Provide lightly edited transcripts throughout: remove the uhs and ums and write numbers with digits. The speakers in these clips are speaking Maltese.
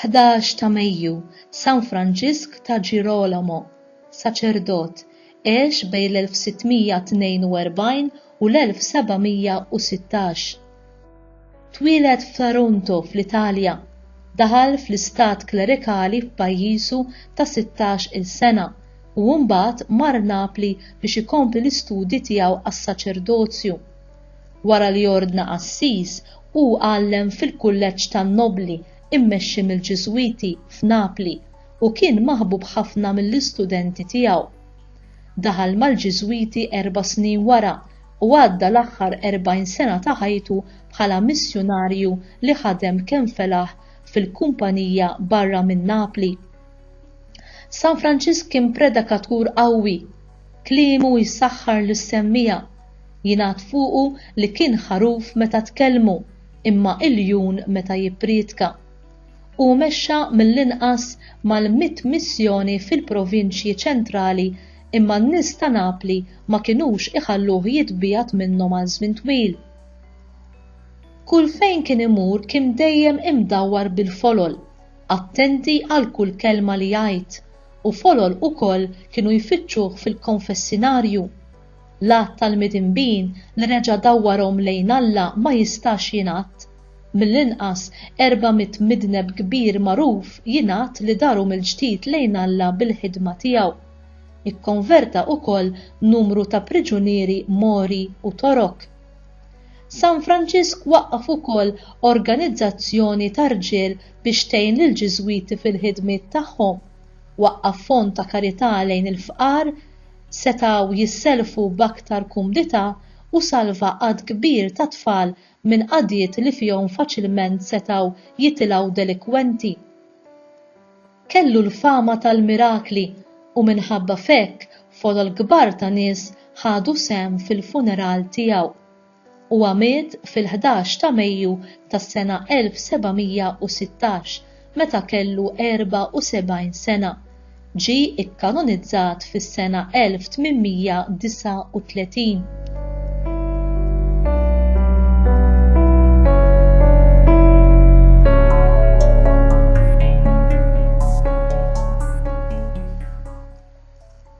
11 ta' Mejju, San Franġisk ta' Girolamo, saċerdot, għex bejn l-1642 u l-1716. Twieled f'Toronto fl-Italja, daħal fl-istat klerikali f'pajjiżu ta' 16-il sena u mbagħad mar Napli biex ikompli l-istudji tiegħu għas-saċerdozju. Wara li ordna Assis hu għallem fil-kulleġġ tan-Nobli immexxi mill-Ġiżwiti f'Napli u kien maħbub ħafna mill-istudenti tiegħu. Daħal mal-Ġiżwiti 4 snin wara u għadda l-aħħar 40 sena ta' ħajtu bħala missjonarju li ħadem kemm felaħ fil-kumpanija barra minn Napli. San Franġisk kien predikatur qawwi, kliemu jissaħħar l-semmija, jingħad fuqu li kien ħaruf meta tkellmu imma iljun meta jippriedka. U mexxa mill-inqas mal-100 missjoni fil-provinċji ċentrali imma n-nies ta' Napli ma kinux iħalluh jitbiegħat minnhom għal żmien twil. Kull fejn kien imur kien dejjem imdawwar bil-folol, attenti għal kull kelma li jgħid, u folol ukoll kienu jfittxuh fil-konfessinarju. L-att tal-midinbin li reġa' dawwarhom lejn Alla ma jistax jingħad. Mill-inqas 400 midneb kbir magħruf jingħad li daru mill-ġdid lejn Alla bil-ħidma tiegħu. Ikkonverta wkoll numru ta' priġunieri Mori u Torok. San Franġisk waqqaf ukoll organizzazzjoni ta' rġiel biex tgħin lill-Ġiżwiti fil-ħidmiet tagħhom. Waqqaf fond ta' karità lejn il-fqar, setgħu jisselfu b'aktar kumdità u salva għadd kbir ta' tfal minn qadiet li fihom faċilment setgħu jitilgħu delikwenti. Kellu l-fama tal-mirakli u minħabba f'hekk folol kbar ta' nies ħadu sehem fil-funeral tiegħu. Huwa miet fil-11 ta' Mejju tas-sena 1716 meta kellu 74 sena. Ġie ikkanonizzat fis-sena 1839.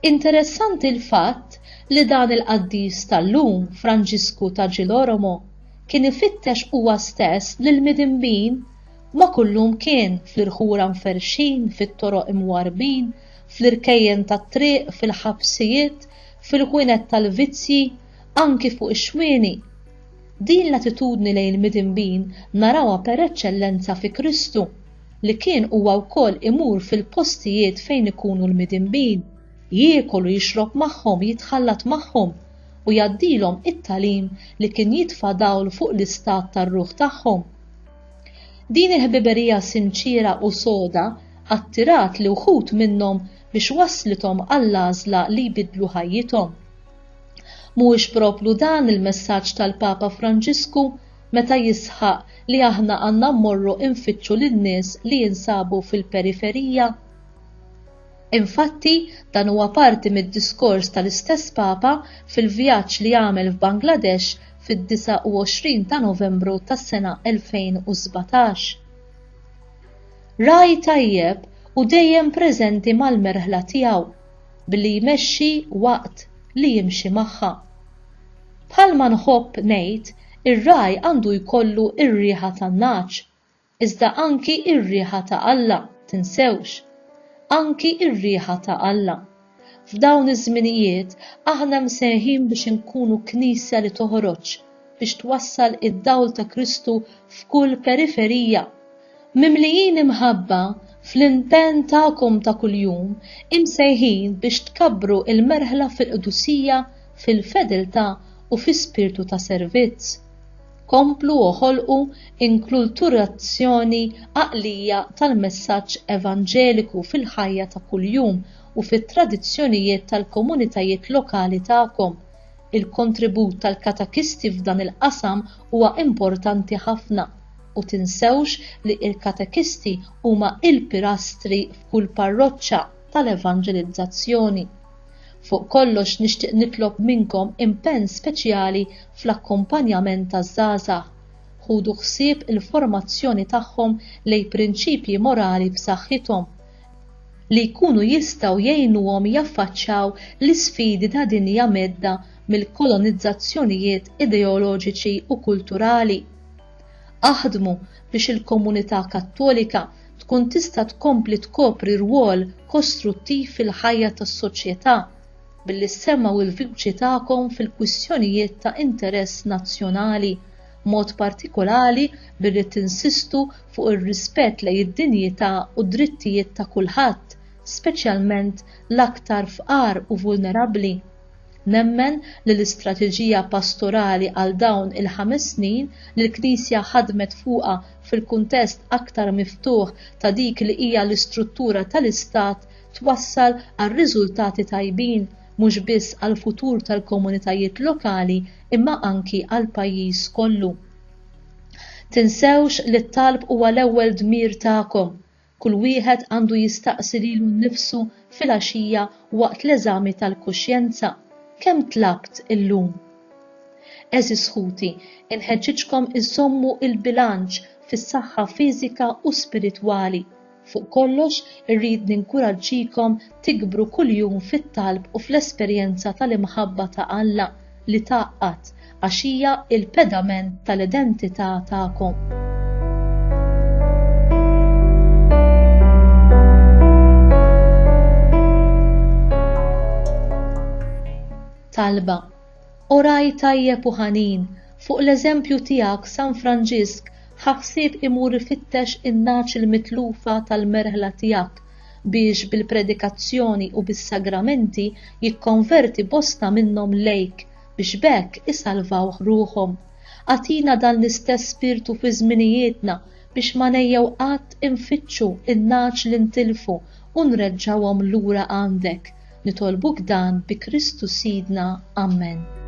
Interessanti l-fatt li dan il-qaddis tal-lum Franġisku ta' Girolamo kien ifittex huwa stess lil midinbin ma kullum kien fl-irħura mferxin, fit-toroq imwarbin, fl-irkejjen tat-triq, fil-ħabsijiet, fil-ħwienet tal-vizzji, anki fuq ix-xwieni. Din l-attitudni lejn il-midinbin narawha per eċċellenza fi Kristu li kien huwa wkoll imur fil-postijiet fejn ikunu l-midinbin, jiekol u jixrob magħhom, jitħallat magħhom u jgħaddilhom it-tagħlim li kien jitfa' dawl fuq l-istat tar-ruħ tagħhom. Din il-ħbiberija sinċira u soda attirat li wħud minnhom biex waslithom għall-għażla li jbidlu ħajjithom. Mhuwiex proplu dan il-messaġġ tal-Papa Franġisku meta jisħaq li aħna għandna mmorru nfittxu lin-nies li jinsabu fil-periferija. Infatti, dan huwa parti mid-diskors tal-istess Papa fil-vjaġġ li għamel f'Bangladesh fid-29 ta' Novembru tas-sena 2017. Rai tajjeb u dejjem preżenti mal-merħla tiegħu billi jmexxi waqt li jimxi magħha. Bħalma nħobb ngħid, ir-raj għandu jkollu ir-rieħa tan-naċ, iżda anki ir-rieħa ta' Alla, tinsewx. Anki ir-rieħa ta' Alla. F'dawn iż-żminijiet aħna msejħin biex inkunu knisja li toħroġ biex twassal id-dawl ta' Kristu f'kull periferija. Mimlijin imħabba fl-impenn tagħkom ta' kuljum imsejħin biex tkabbru il-merħla fil-qdusija, fil-fediltà u fi-spirtu ta' servizz. Komplu u ħolqu inkulturazzjoni għaqlija tal-messaġġ evanġeliku fil-ħajja ta' kuljum u fit-tradizzjonijiet tal-komunitajiet lokali tagħkom. Il-kontribut tal-katekisti f'dan il-qasam huwa importanti ħafna u tinsewx li il-katekisti huma il-pilastri f'kull parroċċa tal-evanġelizzazzjoni. Fuq kollox nixtieq nitlob minnkom impenn speċjali fl-akkumpanjament taż-żgħażagħ. ħudu ħsieb il-formazzjoni tagħhom lejn prinċipji morali b'saħħithom li jkunu jistgħu jgħinuhom jaffaċċjaw l-isfidi ta' dinja medda mill-kolonizzazzjonijiet ideoloġiċi u kulturali. Aħdmu biex il-komunità Kattolika tkun tista' tkompli tkopri rwol kostruttiv fil-ħajja tas-soċjetà billi semmaw il-vuċi tagħkom fil-kwistjonijiet ta' interess nazzjonali, mod partikolari billi tinsistu fuq ir-rispett lejn id-dinjità u d-drittijiet ta' kulħadd, speċjalment l-aktar fqar u vulnerabbli. Nemmen li l-istrateġija pastorali għal dawn il-5 snin li l-Knisja ħadmet fuqha fil-kuntest aktar miftuħ ta' dik li hija l-istruttura tal-Istat twassal għal riżultati tajbin mhux biss għal futur tal-komunitajiet lokali imma anki għal pajjiż kollu. Tinsewx li t-talb huwa l-ewwel dmir tagħkom. Kull wieħed għandu jistaqsi lilu nnifsu fil-għaxija waqt l-eżami tal-kuxjenza. Kemm tlabt illum? Eżis ħuti, inħeġġiġkom iżommu il-bilanċ fis-saħħa fiżika u spiritwali. Fuq kollox irrid ninkoraġġikom tikbru kuljum fit-talb u fl-esperjenza tal-imħabba ta' Alla li taqqat għax hija il-pedament tal-identità tagħkom. Talba. Oraj tajjeb u ħanin, fuq l-eżempju tiegħek San Franġisk ħaħsib imur ifittex in-naċ il-mitlufa tal-merħla tiegħek biex bil-predikazzjoni u bis-sagramenti jikkonverti bosta minnhom lejk biex bekk isalvaw ruħhom. Atina dan l-istess spirtu fi żminijietna biex ma nejjew qatt infittxu in-naċ li ntilfu u nreġġawhom lura għandek. Nitolbuk dan bi Kristu Sidna. Amen.